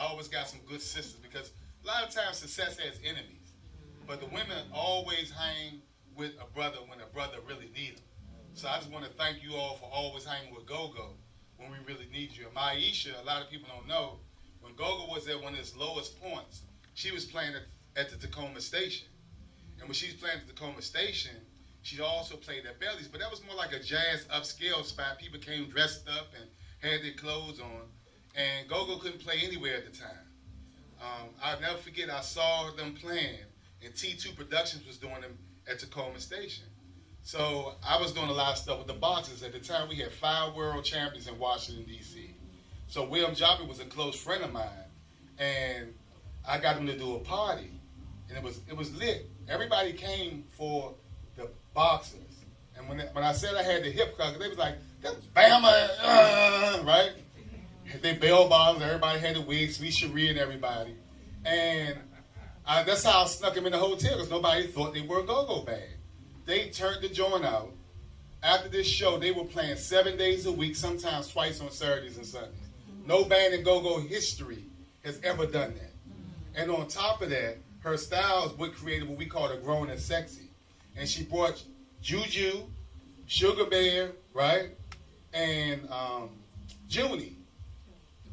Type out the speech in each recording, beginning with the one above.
always got some good sisters because a lot of times success has enemies, but the women always hang with a brother when a brother really needs them. So I just want to thank you all for always hanging with Gogo when we really need you. And Maisha, a lot of people don't know, when Gogo was at one of his lowest points, she was playing at the Tacoma Station. And when she's playing at the Tacoma Station, she also played at Belly's, but that was more like a jazz upscale spot. People came dressed up and had their clothes on, and Gogo couldn't play anywhere at the time. I'll never forget, I saw them playing, and T2 Productions was doing them at Tacoma Station. So I was doing a lot of stuff with the boxers. At the time, we had 5 world champions in Washington, D.C. So William Joppy was a close friend of mine, and I got him to do a party, and it was lit. Everybody came for the boxers. And when I said I had the hip hug, they was like, that's Bama, right? They bell bottoms, everybody had the wigs, Sweet Cherie and everybody. And that's how I snuck them in the hotel, because nobody thought they were a go-go band. They turned the joint out. After this show, they were playing 7 days a week, sometimes twice on Saturdays and Sundays. No band in go-go history has ever done that. And on top of that, her styles would create what we call the grown and sexy. And she brought Juju, Sugar Bear, right, and Junie,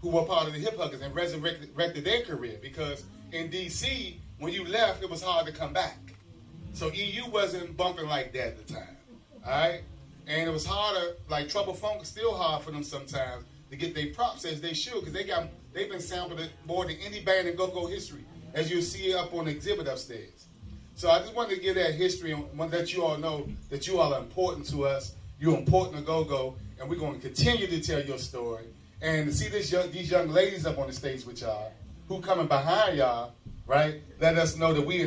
who were part of the Hip Huggers and resurrected their career, because in D.C., when you left, it was hard to come back. So EU wasn't bumping like that at the time, all right? And it was harder, like Trouble Funk is still hard for them sometimes to get their props as they should, because they've been sampled more than any band in go-go history, as you'll see up on the exhibit upstairs. So I just wanted to give that history and want to let you all know that you all are important to us. You're important to go-go, and we're going to continue to tell your story. And to see these young ladies up on the stage with y'all, who coming behind y'all, right, let us know that we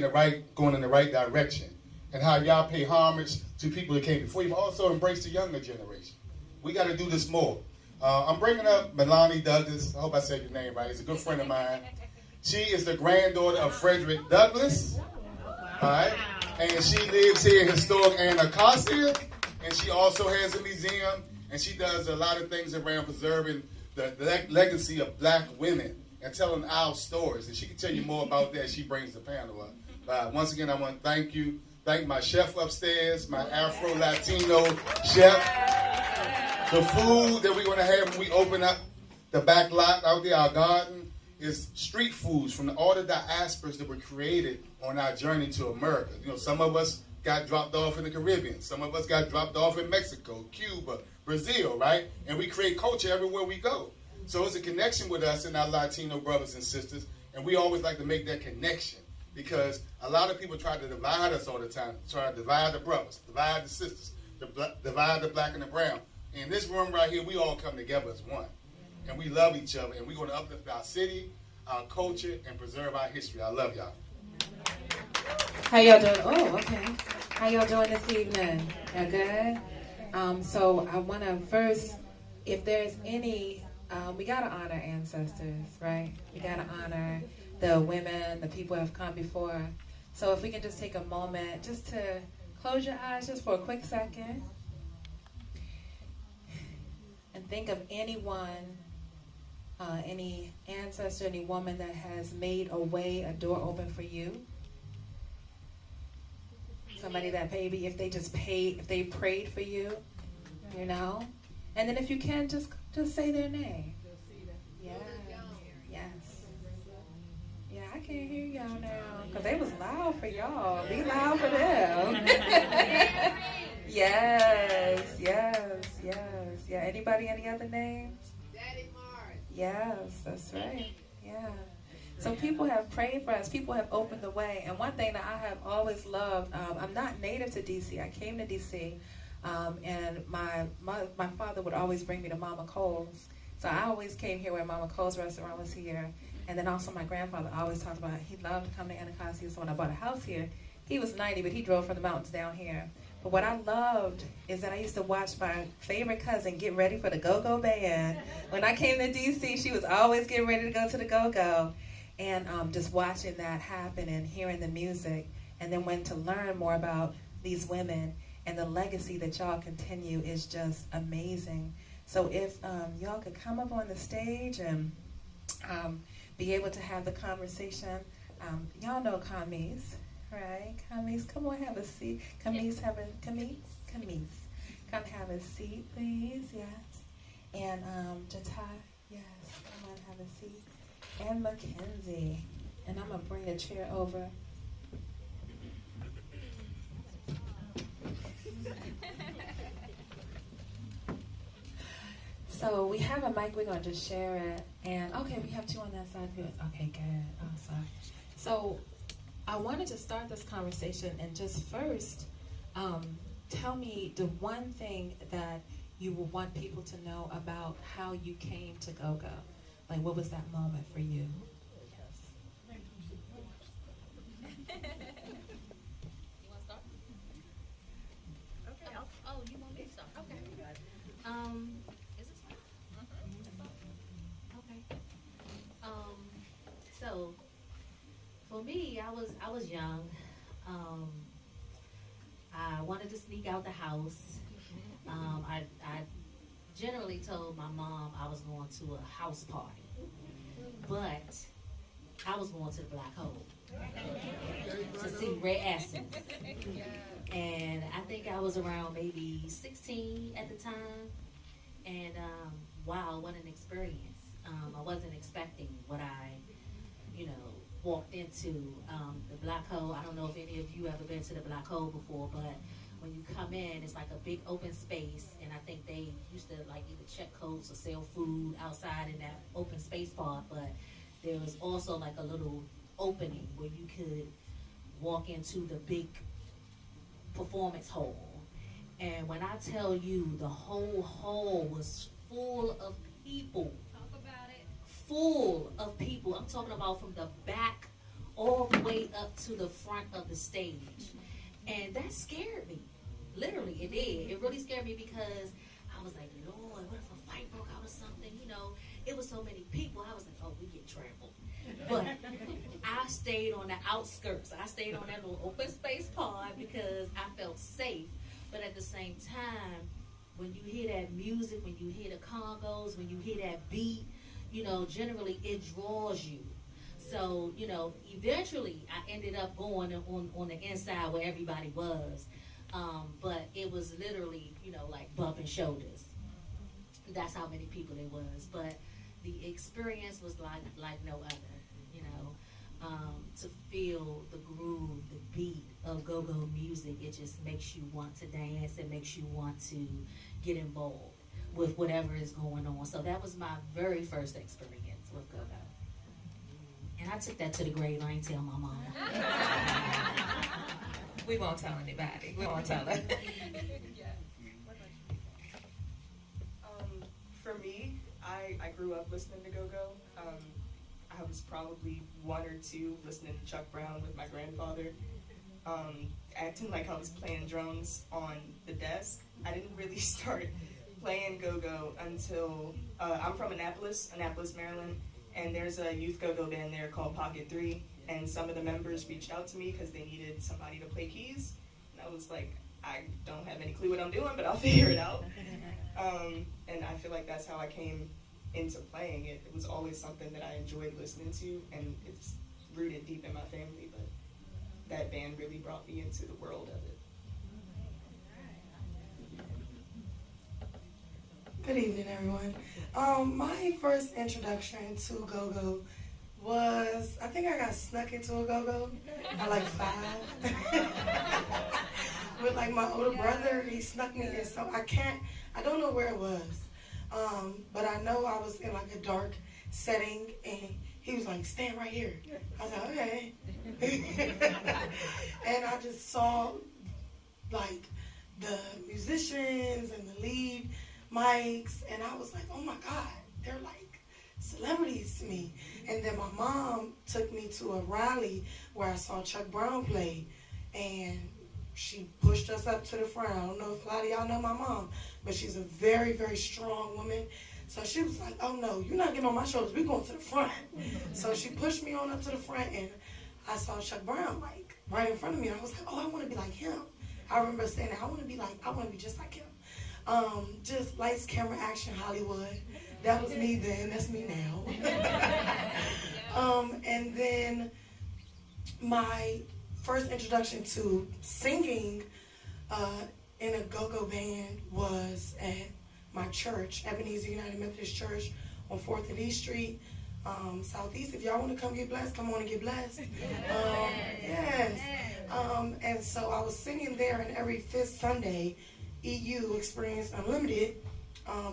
going in the right direction. And how y'all pay homage to people that came before you, but also embrace the younger generation. We got to do this more. I'm bringing up Melanie Douglas. I hope I said your name right. She's a good friend of mine. She is the granddaughter of Frederick Douglass. All right? And she lives here in historic Anacostia. And she also has a museum. And she does a lot of things around preserving the legacy of black women and telling our stories. And she can tell you more about that. She brings the panel up. But once again, I want to thank you. Thank my chef upstairs, my Afro-Latino chef. The food that we're going to have when we open up the back lot out there, our garden, is street foods from all the diasporas that were created on our journey to America. You know, some of us got dropped off in the Caribbean. Some of us got dropped off in Mexico, Cuba, Brazil, right? And we create culture everywhere we go. So it's a connection with us and our Latino brothers and sisters, and we always like to make that connection, because a lot of people try to divide us all the time, try to divide the brothers, divide the sisters, divide the black and the brown. In this room right here, we all come together as one, and we love each other, and we're going to uplift our city, our culture, and preserve our history. I love y'all. How y'all doing? Oh, okay. How y'all doing this evening? Y'all good? So I want to first, if there's any, we got to honor ancestors, right? We got to honor the women, the people who have come before. So if we can just take a moment just to close your eyes just for a quick second and think of anyone, any ancestor, any woman that has made a way, a door open for you. Somebody that maybe if they prayed for you, you know. And then if you can, just say their name. Yes, yes. Yeah, I can't hear y'all now, because they was loud for y'all. Be loud for them. Yes, yes, yes. Yeah, anybody, any other names? Daddy Mars. Yes, that's right. Yeah. So people have prayed for us. People have opened the way. And one thing that I have always loved, I'm not native to D.C. I came to D.C. And my father would always bring me to Mama Cole's. So I always came here when Mama Cole's restaurant was here. And then also my grandfather always talked about he loved to come to Anacostia. So when I bought a house here, he was 90, but he drove from the mountains down here. But what I loved is that I used to watch my favorite cousin get ready for the go-go band. When I came to D.C., she was always getting ready to go to the go-go. And just watching that happen and hearing the music, and then when to learn more about these women and the legacy that y'all continue is just amazing. So if y'all could come up on the stage and be able to have the conversation. Y'all know Camise, right? Camise, come on, have a seat. Camise, come have a seat, please. Yes. And Jatai, yes, come on, have a seat. And Mackenzie. And I'm going to bring the chair over. So we have a mic, we're going to just share it. And okay, we have two on that side. Okay, good. Awesome. So I wanted to start this conversation and just first tell me the one thing that you would want people to know about how you came to GoGo. Like, what was that moment for you? Is this one? Okay. So for me, I was young. I wanted to sneak out the house. I generally told my mom I was going to a house party, but I was going to the Black Hole to see Red Essence. And I think I was around maybe 16 at the time. And wow, what an experience. I wasn't expecting what I, walked into. The Black Hole, I don't know if any of you ever been to the Black Hole before, but when you come in, it's like a big open space. And I think they used to like either check codes or sell food outside in that open space part. But there was also like a little opening where you could walk into the big performance hall. And when I tell you the whole hall was full of people. Talk about it. Full of people. I'm talking about from the back all the way up to the front of the stage. And that scared me. Literally, it did. It really scared me because I was like, Lord, what if a fight broke out or something? It was so many people. I was like, oh, we get trampled. But I stayed on the outskirts. I stayed on that little open space part because I felt safe. But at the same time, when you hear that music, when you hear the congos, when you hear that beat, generally it draws you. So, eventually I ended up going on the inside where everybody was. But it was literally, like bumping shoulders. That's how many people there was. But the experience was like no other, to feel the groove, the beat of go-go music. It just makes you want to dance. It makes you want to get involved with whatever is going on. So that was my very first experience with go-go. And I took that to the grave. I ain't tell my mama. We won't tell anybody. We won't tell her. For me, I grew up listening to go-go. I was probably 1 or 2 listening to Chuck Brown with my grandfather, acting like I was playing drums on the desk. I didn't really start playing go-go until, I'm from Annapolis, Maryland, and there's a youth go-go band there called Pocket 3, and some of the members reached out to me because they needed somebody to play keys, and I was like, I don't have any clue what I'm doing, but I'll figure it out. And I feel like that's how I came into playing it. It was always something that I enjoyed listening to, and it's rooted deep in my family, but that band really brought me into the world of it. Good evening, everyone. My first introduction to go-go was, I think I got snuck into a go-go at like 5. With like my older brother, he snuck me in, so I don't know where it was. But I know I was in like a dark setting, and he was like, stand right here. I was like, okay. And I just saw like the musicians and the lead mics, and I was like, oh my God, they're like celebrities to me. And then my mom took me to a rally where I saw Chuck Brown play, and she pushed us up to the front. I don't know if a lot of y'all know my mom, but she's a very, very strong woman. So she was like, oh no, you're not getting on my shoulders, we're going to the front. So she pushed me on up to the front, and I saw Chuck Brown like right in front of me, and I was like, oh, I want to be like him. I remember saying that, I want to be just like him. Just lights, camera, action, Hollywood. That was me then, that's me now. then my first introduction to singing in a go-go band was at my church, Ebenezer United Methodist Church on 4th and East Street, Southeast. If y'all want to come get blessed, come on and get blessed. Yes. And so I was singing there, and every fifth Sunday, EU, Experience Unlimited,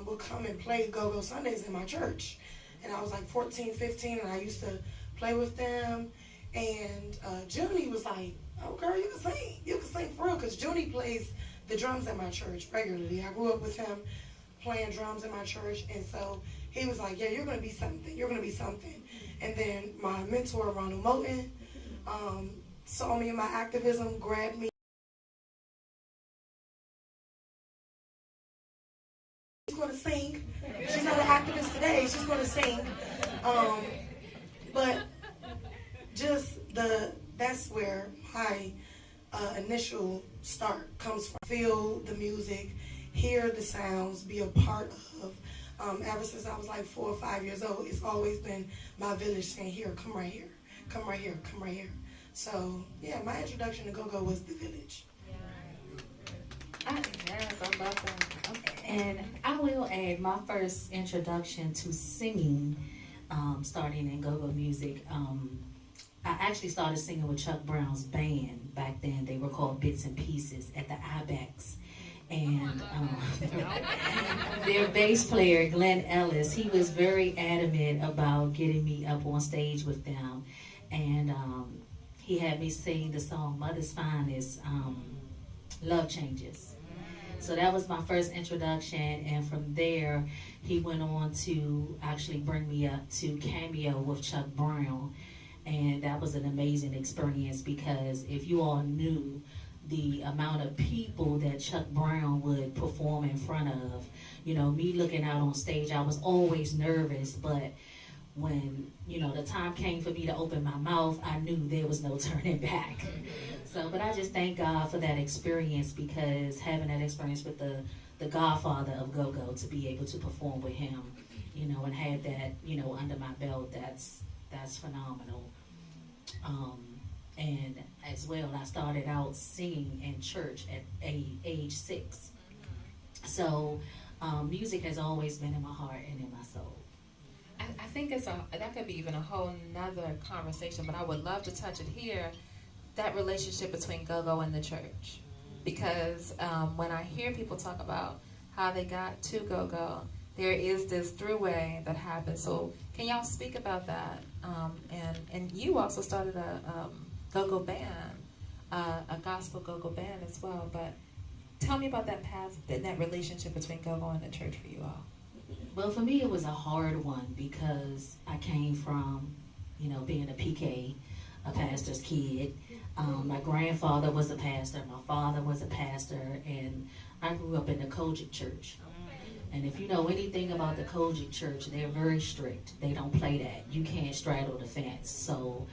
would come and play Go-Go Sundays in my church. And I was like 14, 15, and I used to play with them. And Junie was like, oh, girl, you can sing for real, because Junie plays the drums at my church regularly. I grew up with him playing drums in my church, and so he was like, yeah, you're going to be something. You're going to be something. And then my mentor, Ronald Moten, saw me in my activism, grabbed me. She's going to sing. She's not an activist today. She's going to sing. But just that's where my initial start comes from. Feel the music, hear the sounds, be a part of. Ever since I was like 4 or 5 years old, it's always been my village saying, here, come right here, come right here, come right here. So, yeah, my introduction to go-go was the village. Yes, I love that. And I will add my first introduction to singing, starting in go-go music. I actually started singing with Chuck Brown's band back then. They were called Bits and Pieces at the Ibex. And their bass player, Glenn Ellis, he was very adamant about getting me up on stage with them. And he had me sing the song Mother's Finest, Love Changes. So that was my first introduction, and from there, he went on to actually bring me up to cameo with Chuck Brown. And that was an amazing experience, because if you all knew the amount of people that Chuck Brown would perform in front of, you know, me looking out on stage, I was always nervous, but when, you know, the time came for me to open my mouth, I knew there was no turning back. So, but I just thank God for that experience, because having that experience with the godfather of go-go, to be able to perform with him, you know, and have that, you know, under my belt, that's phenomenal. And as well, I started out singing in church at age 6. So music has always been in my heart and in my soul. I think that could be even a whole nother conversation, but I would love to touch it here, that relationship between go-go and the church. Because when I hear people talk about how they got to go-go, there is this throughway that happens. So can y'all speak about that? And you also started a go-go band, a gospel go-go band as well. But tell me about that path and that relationship between go-go and the church for you all. Well, for me, it was a hard one, because I came from, you know, being a PK, a pastor's kid. My grandfather was a pastor, my father was a pastor, and I grew up in the Kojic church. And if you know anything about the Kojic church, they're very strict. They don't play that. You can't straddle the fence. So,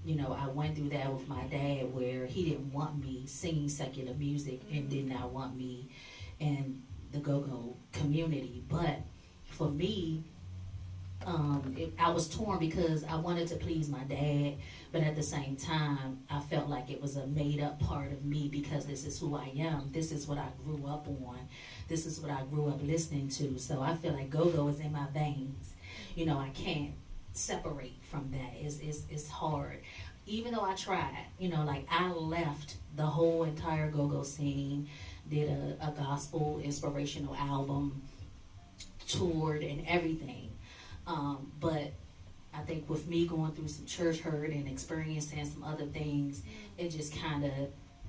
you know, I went through that with my dad, where he didn't want me singing secular music and did not want me in the go-go community. But for me, I was torn, because I wanted to please my dad, but at the same time, I felt like it was a made-up part of me, because this is who I am. This is what I grew up on. This is what I grew up listening to. So I feel like go-go is in my veins. You know, I can't separate from that. It's hard. Even though I tried, you know, like I left the whole entire go-go scene, did a gospel inspirational album, toured and everything. But I think with me going through some church hurt and experiencing some other things, it just kind of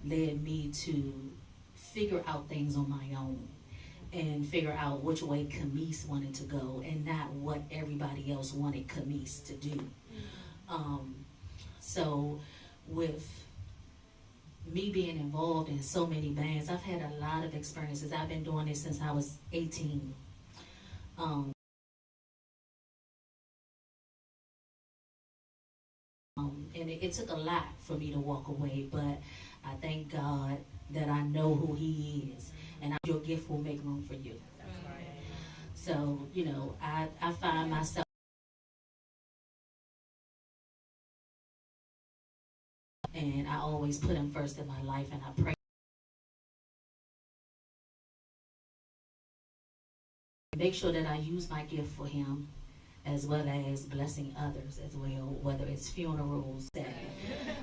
led me to figure out things on my own and figure out which way Camise wanted to go, and not what everybody else wanted Camise to do. So with me being involved in so many bands, I've had a lot of experiences. I've been doing this since I was 18. And it took a lot for me to walk away, but I thank God that I know who He is, and your gift will make room for you. So, you know, I find myself and I always put him first in my life, and I pray. Make sure that I use my gift for him, as well as blessing others as well, whether it's funerals.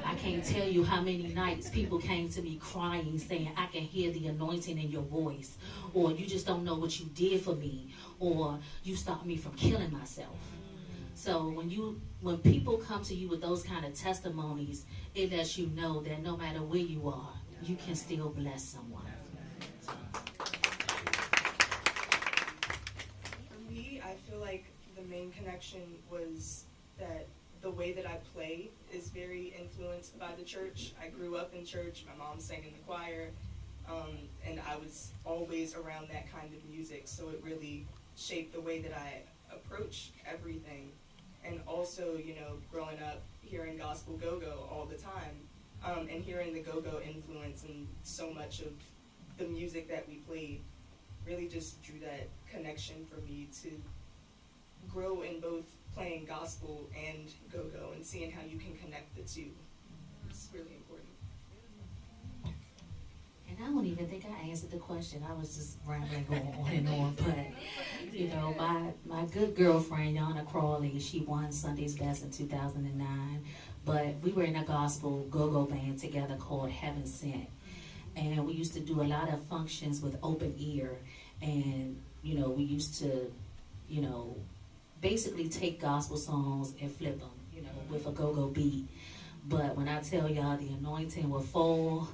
I can't tell you how many nights people came to me crying, saying, I can hear the anointing in your voice, or you just don't know what you did for me, or you stopped me from killing myself. So when people come to you with those kind of testimonies, it lets you know that no matter where you are, you can still bless someone. I feel like the main connection was that the way that I play is very influenced by the church. I grew up in church. My mom sang in the choir, and I was always around that kind of music. So it really shaped the way that I approach everything. And also, growing up hearing gospel go-go all the time, and hearing the go-go influence and so much of the music that we played really just drew that connection for me to grow in both playing gospel and go-go and seeing how you can connect the two. It's really important. And I don't even think I answered the question. I was just rambling, going on and on. But, my good girlfriend, Yana Crawley, she won Sunday's Best in 2009. But we were in a gospel go-go band together called Heaven Sent. And we used to do a lot of functions with open ear. And, we used to, basically take gospel songs and flip them, with a go-go beat. But when I tell y'all, the anointing will fall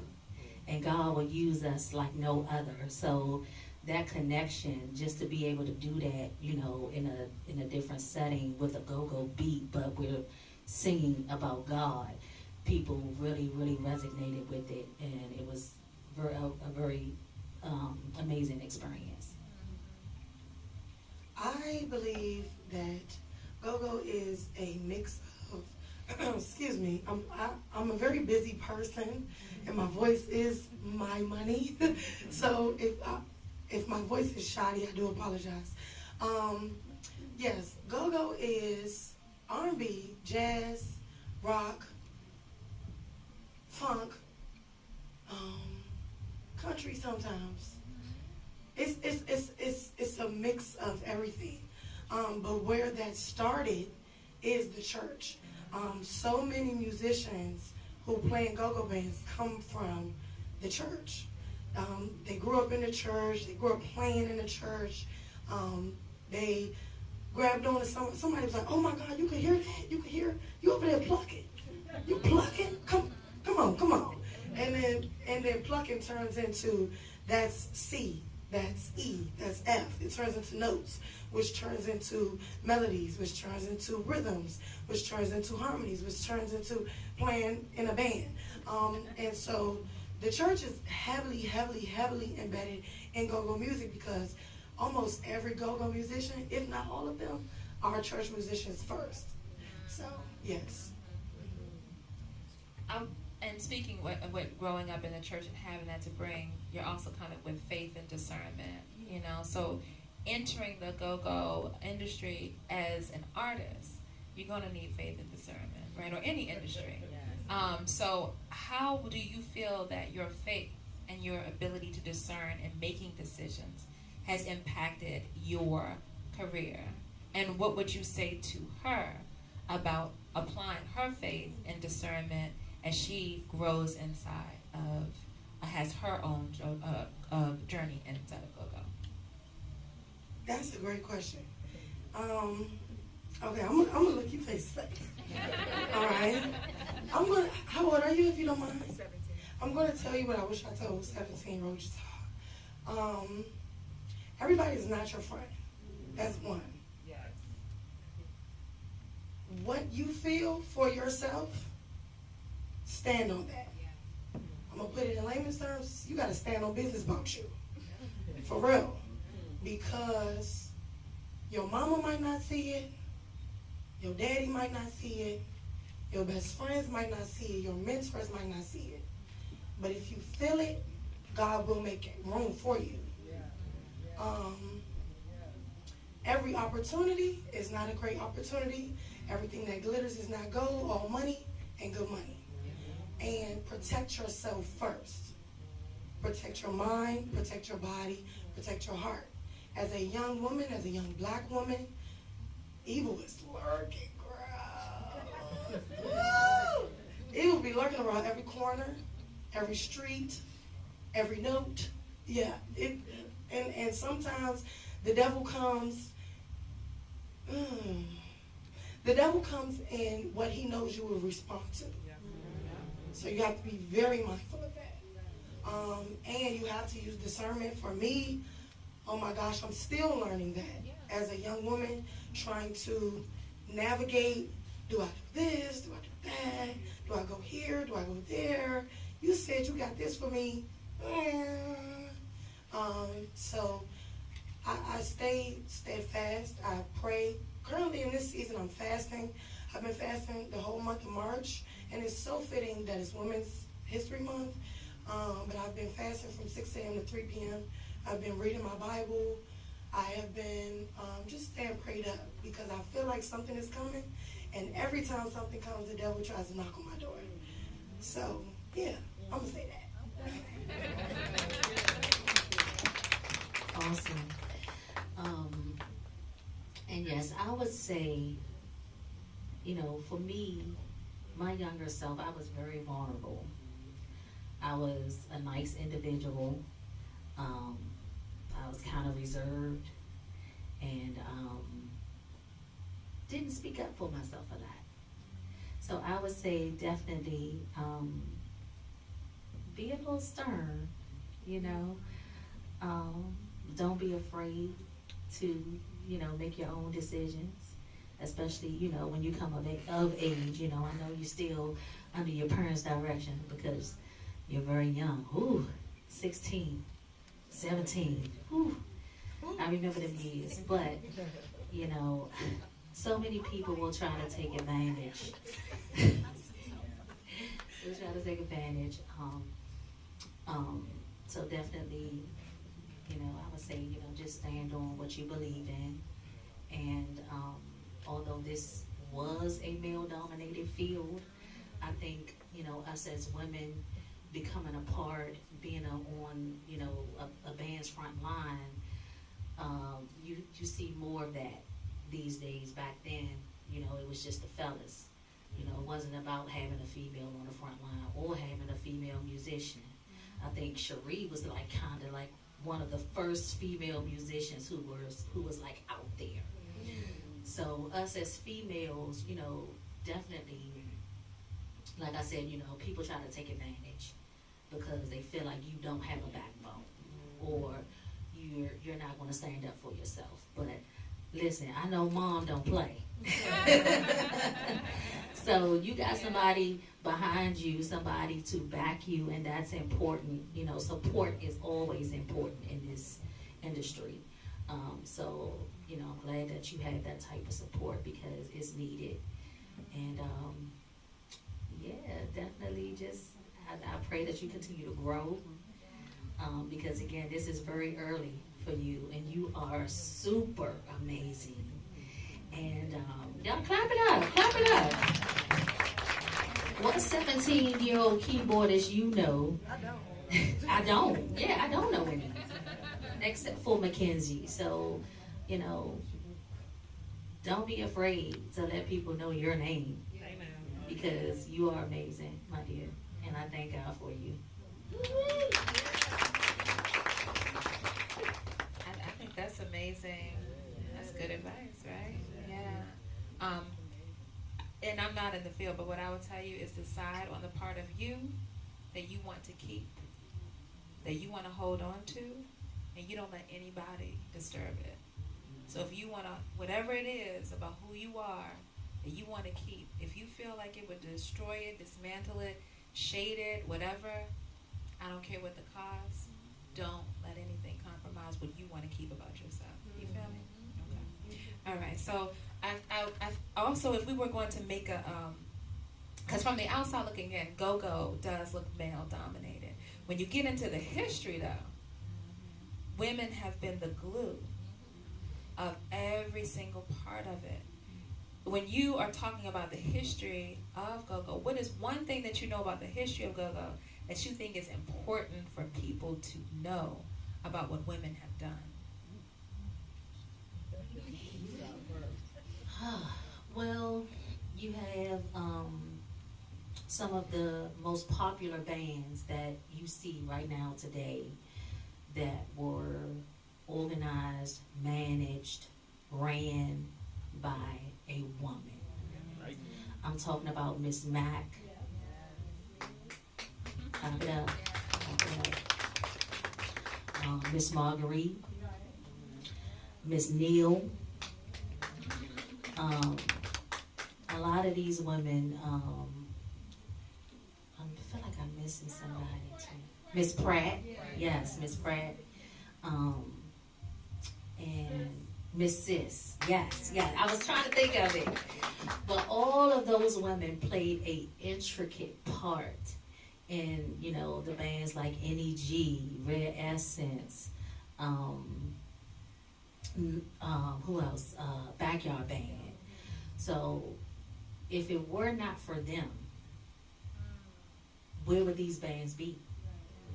and God will use us like no other. So that connection, just to be able to do that, in a different setting with a go-go beat, but we're singing about God, people really, really resonated with it, and it was a very amazing experience. I believe that go-go is a mix of, excuse me, I'm a very busy person, and my voice is my money. So if my voice is shoddy, I do apologize. Yes, go-go is R&B, jazz, rock, funk, country sometimes. It's a mix of everything. But where that started is the church. So many musicians who play in go-go bands come from the church. They grew up in the church. They grew up playing in the church. They grabbed on to somebody was like, oh my God, you can hear that? You can hear, you over there plucking. You plucking? Come on. And then plucking turns into, that's C, that's E, that's F. It turns into notes, which turns into melodies, which turns into rhythms, which turns into harmonies, which turns into playing in a band. And so the church is heavily embedded in go-go music, because almost every go-go musician, if not all of them, are church musicians first. So, yes. And speaking with growing up in the church and having that to bring, you're also coming with faith and discernment, So entering the go-go industry as an artist, you're going to need faith and discernment, right? Or any industry. So how do you feel that your faith and your ability to discern and making decisions has impacted your career? And what would you say to her about applying her faith and discernment as she grows inside of, has her own journey inside of go-go? That's a great question. Okay, I'm gonna look you face to face. All right. How old are you, if you don't mind? 17. I'm gonna tell you what I wish I told 17-year-old Jatah. Everybody is not your friend. That's one. Yes. What you feel for yourself, stand on that. I'm gonna put it in layman's terms. You gotta stand on business about you. For real. Because your mama might not see it, your daddy might not see it, your best friends might not see it, your mentors might not see it. But if you feel it, God will make room for you. Every opportunity is not a great opportunity. Everything that glitters is not gold, all money and good money. and protect yourself first. Protect your mind, protect your body, protect your heart. As a young woman, as a young black woman, evil is lurking, girl. Woo! Evil be lurking around every corner, every street, every note. Yeah, and sometimes the devil comes. The devil comes in what he knows you will respond to. So you have to be very mindful of that. And you have to use discernment. For me, oh my gosh, I'm still learning that as a young woman, trying to navigate. Do I do this? Do I do that? Do I go here? Do I go there? You said you got this for me. So I stay steadfast. I pray. Currently in this season, I'm fasting. I've been fasting the whole month of March, and it's so fitting that it's Women's History Month. But I've been fasting from 6 a.m. to 3 p.m. I've been reading my Bible. I have been just staying prayed up because I feel like something is coming, and every time something comes, the devil tries to knock on my door. So, yeah, I'm going to say that. Awesome. And yes, I would say, you know, for me, my younger self, I was very vulnerable. I was a nice individual. I was kind of reserved and didn't speak up for myself a lot. So I would say definitely be a little stern, you know. Don't be afraid to, you know, make your own decisions, especially, you know, when you come of age. You know, I know you're still under your parents' direction because you're very young. Ooh, 16, 17. Ooh, I remember them years. But, you know, so many people will try to take advantage. They'll try to take advantage. So definitely, you know, I would say, you know, just stand on what you believe in. And although this was a male-dominated field, I think, you know, us as women becoming a part, being on, you know, a band's front line, you see more of that these days. Back then, you know, it was just the fellas. You know, it wasn't about having a female on the front line or having a female musician. I think Cherie was like kind of like one of the first female musicians who was like out there. So us as females, you know, definitely, like I said, you know, people try to take advantage because they feel like you don't have a backbone or you're not going to stand up for yourself. But listen, I know mom don't play. So you got somebody behind you, somebody to back you, and that's important. You know, support is always important in this industry. So, you know, I'm glad that you had that type of support because it's needed. And, yeah, definitely just, I pray that you continue to grow because, again, this is very early for you, and you are super amazing. And y'all clap it up, clap it up. What 17-year-old keyboardist you know? I don't. Yeah, I don't know any. Except for Mackenzie. So, you know, don't be afraid to let people know your name. Because you are amazing, my dear. And I thank God for you. I think that's amazing. That's good advice, right? Yeah. And I'm not in the field, but what I would tell you is decide on the part of you that you want to keep, that you want to hold on to, and you don't let anybody disturb it. So if you want to, whatever it is about who you are that you want to keep, if you feel like it would destroy it, dismantle it, shade it, whatever, I don't care what the cost, don't let anything compromise what you want to keep about yourself. You feel me? Okay. All right. So I also, if we were going to make a, because from the outside looking in, go-go does look male-dominated. When you get into the history, though, women have been the glue of every single part of it. when you are talking about the history of go-go, what is one thing that you know about the history of go-go that you think is important for people to know about what women have done? Well, you have some of the most popular bands that you see right now today that were organized, managed, ran by a woman. I'm talking about Miss Mac. Clap it up. Clap it up. Miss Marguerite. Miss Neal. A lot of these women, I feel like I'm missing somebody too. Miss Pratt, yes, Miss Pratt, and Miss Sis, yes. I was trying to think of it, but all of those women played a intricate part in, you know, the bands like NEG, Rare Essence, who else? Backyard Band. So, if it were not for them, where would these bands be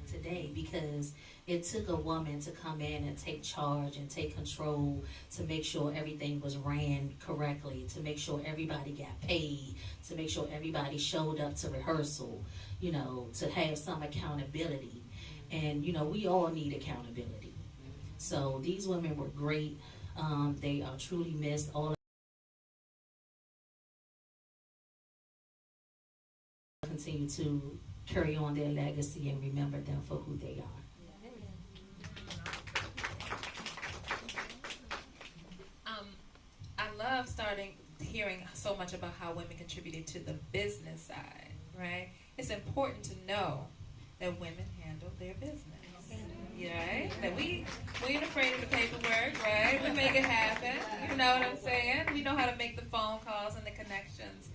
today? Because it took a woman to come in and take charge and take control to make sure everything was ran correctly, to make sure everybody got paid, to make sure everybody showed up to rehearsal, you know, to have some accountability. And, you know, we all need accountability. So these women were great. They are truly missed. All continue to carry on their legacy and remember them for who they are. I love hearing so much about how women contributed to the business side, right? It's important to know that women handle their business. Right? That we ain't afraid of the paperwork, right? We make it happen. You know what I'm saying? We know how to make the phone calls and the connections.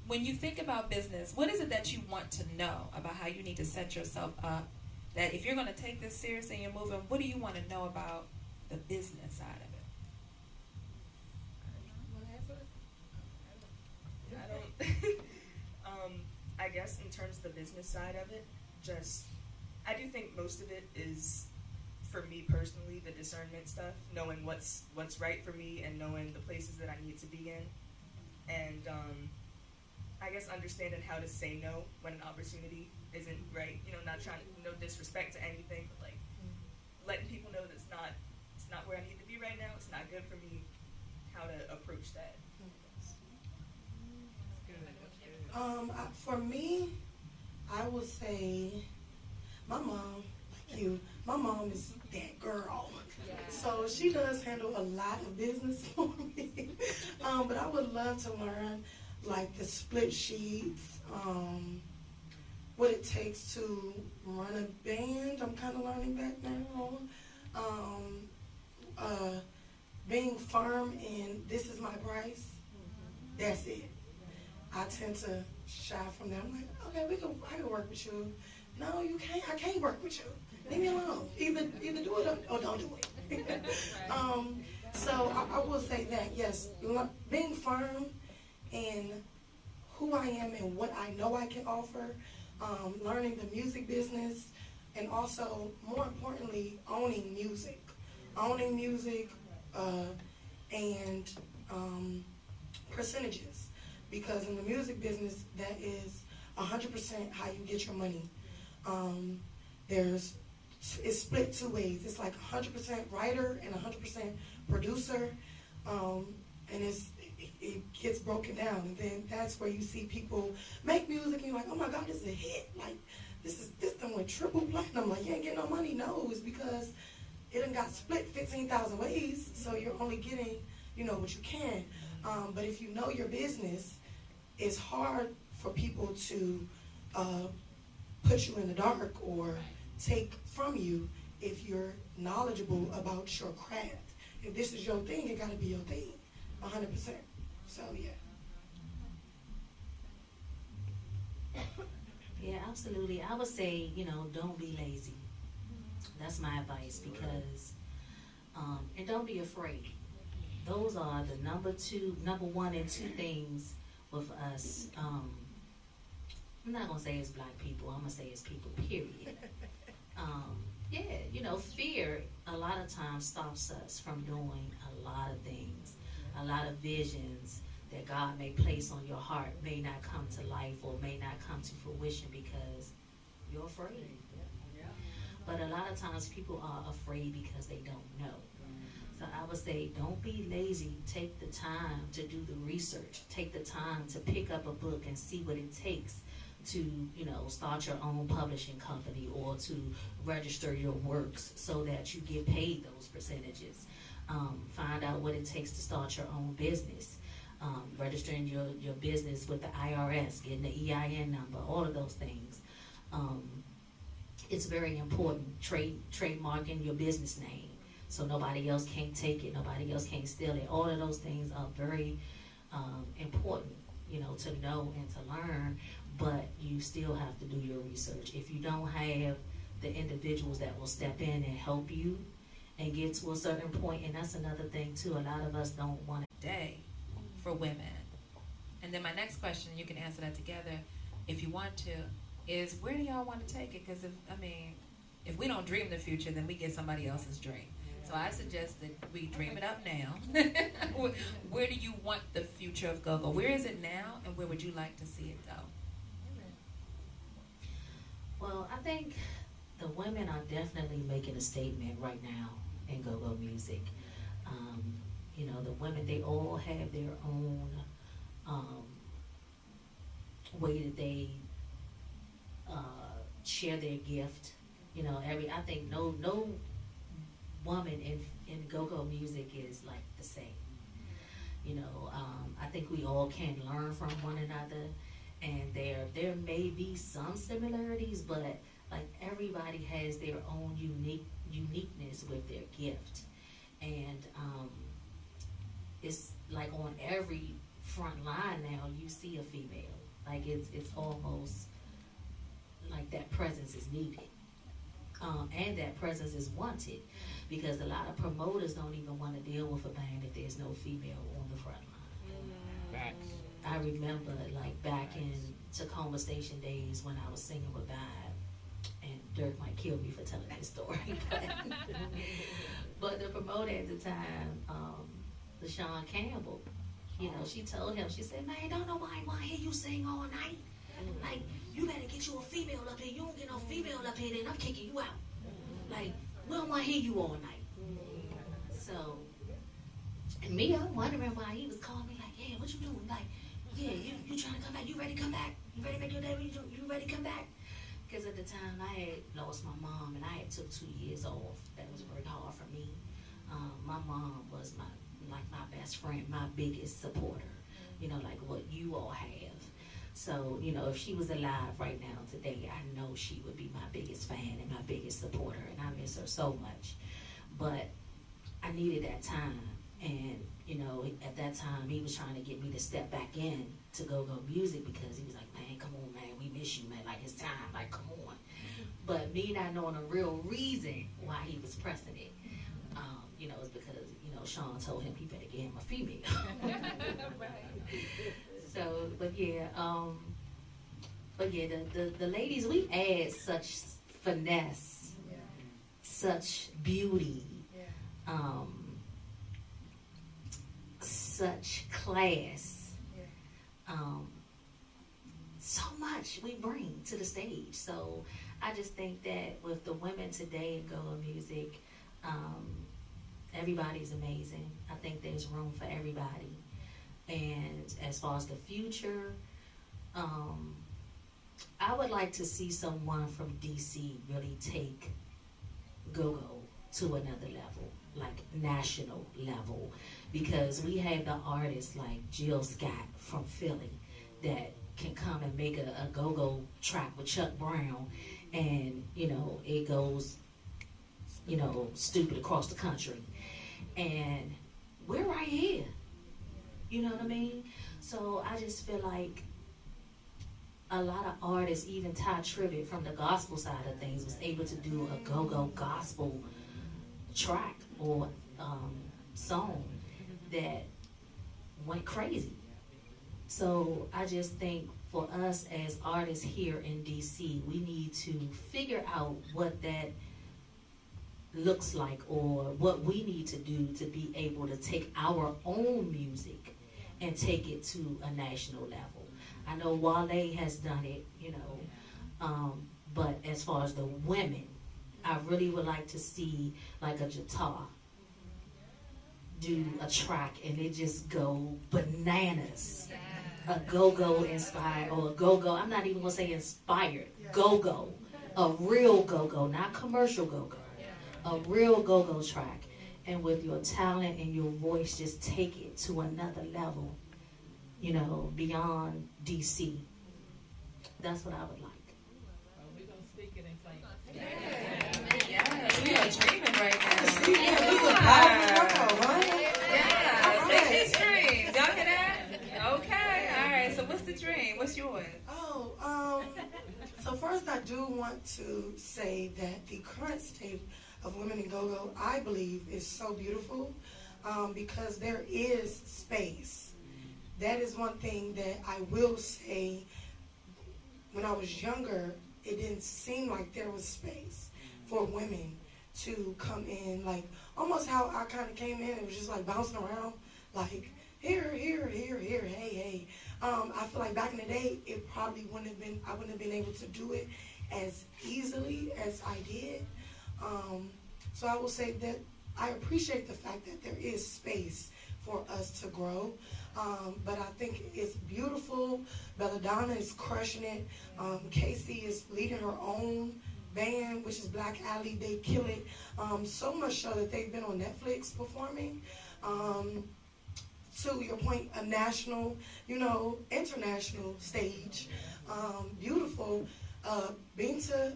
When you think about business, what is it that you want to know about how you need to set yourself up? That if you're going to take this seriously and you're moving, what do you want to know about the business side of it? I guess in terms of the business side of it, I do think most of it is, for me personally, the discernment stuff, knowing what's right for me and knowing the places that I need to be in, and I guess understanding how to say no when an opportunity isn't right. You know, not trying to, no disrespect to anything, but like letting people know that it's not where I need to be right now. It's not good for me. How to approach that. For me, I would say my mom, like you, my mom is that girl. So she does handle a lot of business for me. But I would love to learn like the split sheets, what it takes to run a band. I'm kind of learning that now. Being firm in this is my price. That's it. I tend to shy from that. I'm like, okay, I can work with you. No, you can't. I can't work with you. Leave me alone. Either do it or don't do it. So I will say that, yes, being firm in who I am and what I know I can offer, learning the music business, and also, more importantly, owning music. And percentages. Because in the music business, that is 100% how you get your money. It's split two ways. It's like 100% writer and 100% producer, and it gets broken down. And then that's where you see people make music, and you're like, oh my God, this is a hit. Like this done went triple platinum. Like you ain't getting no money. No, it's because it done got split 15,000 ways. So you're only getting, what you can. But if you know your business, it's hard for people to put you in the dark or take from you if you're knowledgeable about your craft. If this is your thing, it got to be your thing, 100%. So, yeah. Yeah, absolutely. I would say, don't be lazy. That's my advice because, and don't be afraid. those are the number one and two things with us. I'm not gonna say it's black people. I'm gonna say it's people. Period. Yeah, you know, fear a lot of times stops us from doing a lot of things. A lot of visions that God may place on your heart may not come to life or may not come to fruition because you're afraid. But a lot of times people are afraid because they don't know. So I would say don't be lazy. Take the time to do the research. Take the time to pick up a book and see what it takes to, you know, start your own publishing company or to register your works so that you get paid those percentages. Find out what it takes to start your own business. Registering your business with the IRS, getting the EIN number, all of those things. It's very important. Trademarking your business name so nobody else can't take it, nobody else can't steal it. All of those things are very important, you know, to know and to learn, but you still have to do your research. If you don't have the individuals that will step in and help you and get to a certain point, and that's another thing too, a lot of us don't want to. Day for women. And then my next question, you can answer that together if you want to, is where do y'all want to take it? Because if we don't dream the future, then we get somebody else's dream. So I suggest that we dream it up now. Where do you want the future of go-go? Where is it now, and where would you like to see it go? Well, I think the women are definitely making a statement right now in go-go music. You know, the women, they all have their own way that they share their gift. You know, I think no woman in go-go music is like the same. You know, I think we all can learn from one another, and there may be some similarities, but like everybody has their own uniqueness with their gift, and it's like on every front line now you see a female. Like it's almost like that presence is needed, and that presence is wanted, because a lot of promoters don't even want to deal with a band if there's no female on the front line. Facts. I remember like back in Tacoma Station days when I was singing with Vibe, and Dirk might kill me for telling this story, but the promoter at the time, LaShawn Campbell, you know, she told him, she said, man, don't nobody want to hear you sing all night. Like, you better get you a female up here. You don't get no female up here, then I'm kicking you out. Like, we don't want to hear you all night. So, and me, I'm wondering why he was calling me like, yeah, what you doing? Like, yeah, you trying to come back? You ready to come back? You ready to make your day? You ready to come back? Because at the time, I had lost my mom, and I had took 2 years off. That was very hard for me. My mom was my best friend, my biggest supporter, you know, like what you all have. So, you know, if she was alive right now today, I know she would be my biggest fan and my biggest supporter, and I miss her so much. But I needed that time, and, you know, at that time, he was trying to get me to step back in to go-go music, because he was like, man, come on, man, we miss you, man, like, it's time, like, come on. But me not knowing the real reason why he was pressing it, you know, it's because, you know, Sean told him he better get him a female. So, but yeah, the ladies, we add such finesse, such beauty, such class, so much we bring to the stage. So I just think that with the women today in go-go music, everybody's amazing. I think there's room for everybody. And as far as the future, I would like to see someone from DC really take go-go to another level, like national level, because we have the artists like Jill Scott from Philly that can come and make a go-go track with Chuck Brown, and, you know, it goes, you know, stupid across the country. And we're right here. You know what I mean? So I just feel like a lot of artists, even Ty Tribbett from the gospel side of things, was able to do a go-go gospel track or song. that went crazy. So I just think for us as artists here in DC, we need to figure out what that looks like, or what we need to do to be able to take our own music and take it to a national level. I know Wale has done it, but as far as the women, I really would like to see like a Jata do a track and it just go bananas. A go-go inspired, or a go-go, I'm not even gonna say inspired, go-go. A real go-go, not commercial go-go. A real go-go track. And with your talent and your voice, just take it to another level, beyond DC. That's what I would like. We're going to speak it in claim. Yes, we are dreaming right now. Yeah, take these dreams. Y'all hear that? Okay, all right. So what's the dream? What's yours? So first I do want to say that the current state of Women in Go-Go, I believe, is so beautiful because there is space. That is one thing that I will say. When I was younger, it didn't seem like there was space for women to come in, like almost how I kind of came in. It was just like bouncing around, like here, hey. I feel like back in the day, it probably wouldn't have been. I wouldn't have been able to do it as easily as I did. So I will say that I appreciate the fact that there is space for us to grow. But I think it's beautiful. Belladonna is crushing it. Casey is leading her own band, which is Black Alley. They kill it. So much so that they've been on Netflix performing. To your point, a national, international stage. Beautiful. Binta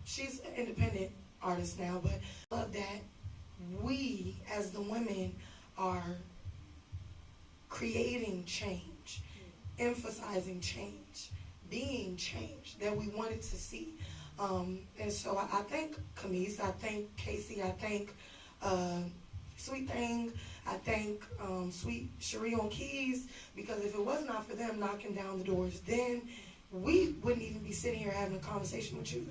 she's an independent artist now, but I love that we, as the women, are creating change, emphasizing change, being change that we wanted to see. And so I thank Camise, I thank Casey, I thank Sweet Thing, I thank Sweet Cherie on keys, because if it was not for them knocking down the doors, then we wouldn't even be sitting here having a conversation with you,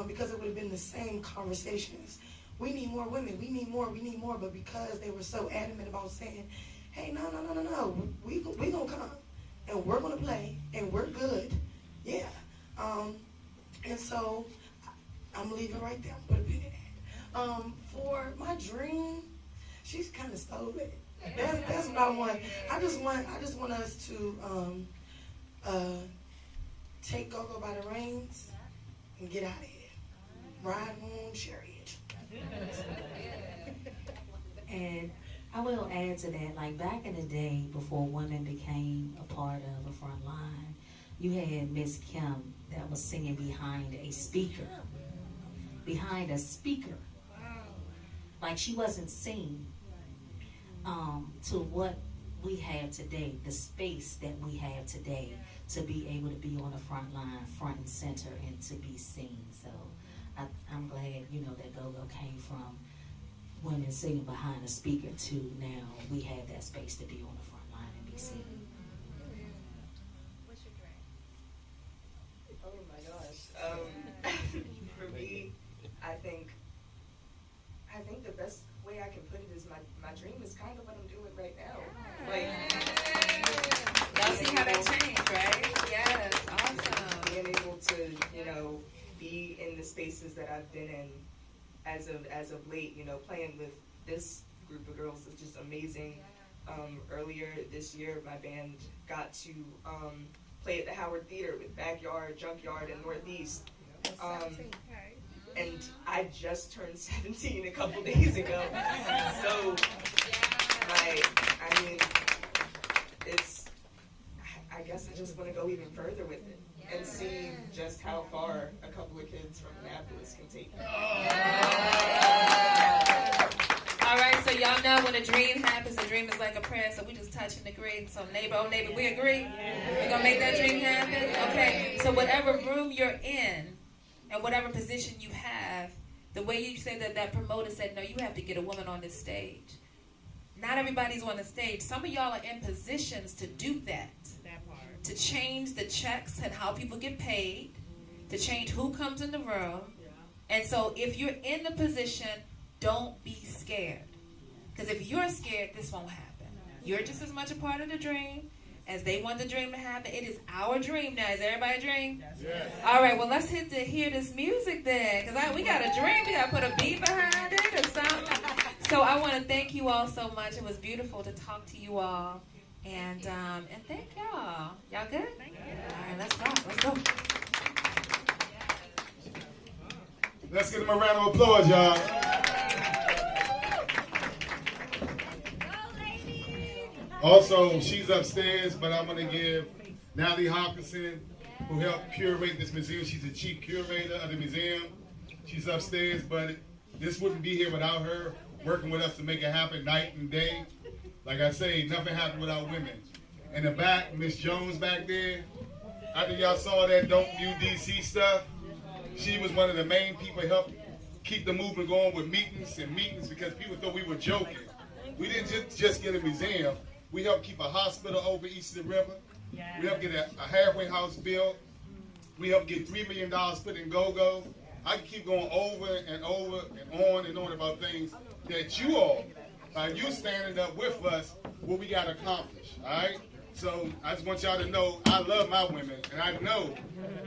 because it would have been the same conversations. We need more women, we need more, but because they were so adamant about saying, hey, no, we gonna come, and we're gonna play, and we're good, yeah. And so, I'm gonna leave it right there, put a pin in it. For my dream, she's kind of stole it. That's what I want. I just want us to take Go-Go by the reins and get out of here. Ride moon chariot. And I will add to that, like back in the day before women became a part of a front line, you had Miss Kim that was singing behind a speaker. Like she wasn't seen to what we have today, the space that we have today to be able to be on the front line, front and center, and to be seen. So I'm glad, that Go-Go came from women singing behind a speaker to now we have that space to be on the front line and be seen. What's your dream? Oh my gosh. For me, I think the best way I can put it is my dream is kind of what I'm doing right now. Y'all see how that changed, right? Yes, awesome. Being able to, be in the spaces that I've been in as of late, playing with this group of girls is just amazing. Earlier this year, my band got to play at the Howard Theater with Backyard, Junkyard, and Northeast. And I just turned 17 a couple days ago. So, I guess I just want to go even further with it and see just how far a couple of kids from Annapolis can take me. All right, so y'all know when a dream happens, a dream is like a prayer, so we just touch and agree. So neighbor, we agree? We're going to make that dream happen? Okay, so whatever room you're in, and whatever position you have, the way you say that promoter said, no, you have to get a woman on this stage. not everybody's on the stage. Some of y'all are in positions to do that. That part. To change the checks and how people get paid, to change who comes in the room. And so if you're in the position, don't be scared. Because if you're scared, this won't happen. You're just as much a part of the dream as they want the dream to happen. It is our dream now. Is everybody a dream? Yes. All right, well, let's hear this music then. Because we got a dream. We got to put a beat behind it or something. So I want to thank you all so much. It was beautiful to talk to you all. And thank y'all. Y'all good? All right, let's rock. Let's go. Let's give them a round of applause, y'all. Also, she's upstairs, but I'm going to give Natalie Hawkinson, who helped curate this museum. She's the chief curator of the museum. She's upstairs, but this wouldn't be here without her working with us to make it happen night and day. Like I say, nothing happened without women. In the back, Miss Jones back there, after y'all saw that Don't Do DC stuff, she was one of the main people who helped keep the movement going with meetings because people thought we were joking. We didn't just get a museum. We helped keep a hospital over east of the river. We helped get a halfway house built. We helped get $3 million put in GoGo. I can keep going over and over and on about things that you all, by you standing up with us, what we got to accomplish, all right? So I just want y'all to know I love my women, and I know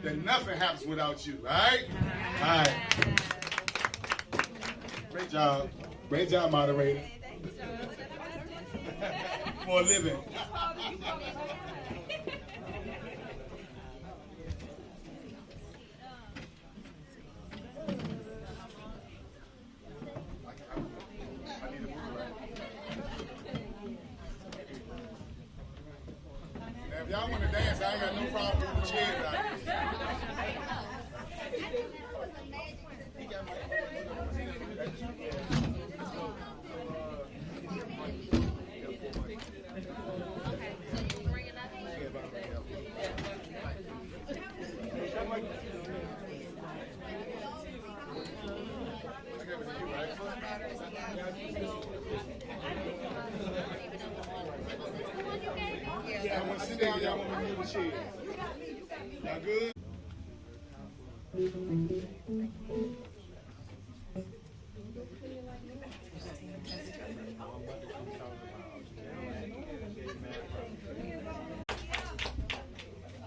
that nothing happens without you, all right? All right. Great job. Great job, moderator. For a living. If y'all want to dance, I ain't got no problem with the chairs out here. Y'all want to sit down? Y'all want me to move the chair? Y'all good?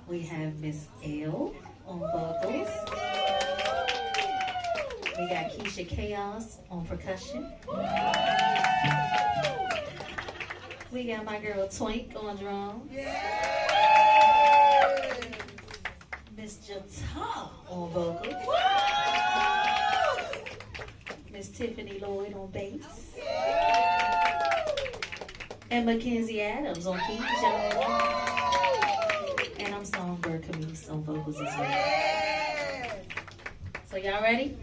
We have Miss L on vocals. We got Keisha Chaos on percussion. We got my girl Twink on drums. Miss Jata on vocals. Miss Tiffany Lloyd on bass. And Mackenzie Adams on keys, y'all. And I'm Songbird Camise on vocals as well. So y'all ready?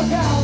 Hey,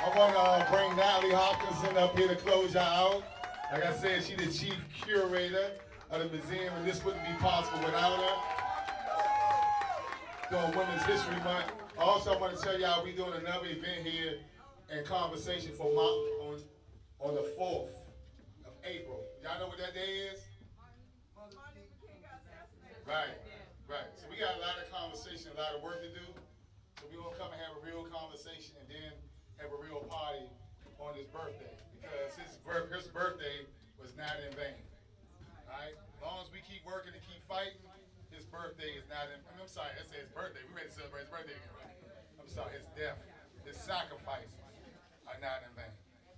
I want to bring Natalie Hawkinson up here to close y'all out. Like I said, she's the chief curator of the museum, and this wouldn't be possible without her. Doing Women's History Month. Also, I want to tell y'all we're doing another event here in Conversation for on the 4th of April. Y'all know what that day is? Right, right. So we got a lot of conversation, a lot of work to do. So we're gonna come and have a real conversation and then have a real party on his birthday. Because his birthday was not in vain. Alright? As long as we keep working and keep fighting, his birthday is not in I'm sorry, I said his birthday. We ready to celebrate his birthday again, right? I'm sorry, his death, his sacrifices are not in vain.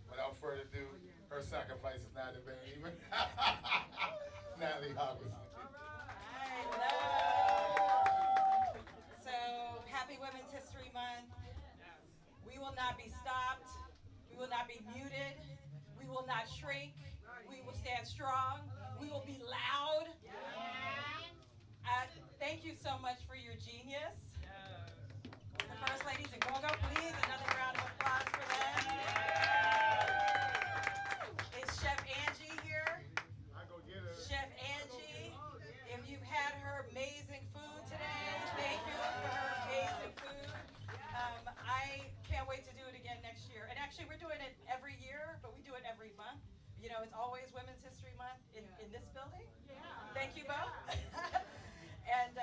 Without further ado, her sacrifice is not in vain even. Natalie Hawkinson. So, happy Women's History Month. We will not be stopped. We will not be muted. We will not shrink. We will stand strong. We will be loud. Thank you so much for your genius. The First Ladies and Go-Go, please. Another round of applause for them. Is Chef Angie here? I go get her. Chef Angie, if you've had her amazing food today, thank you for her amazing food. I can't wait to do it again next year. And actually, we're doing it every year, but we do it every month. You know, it's always Women's History Month in this building. Yeah. Thank you both. And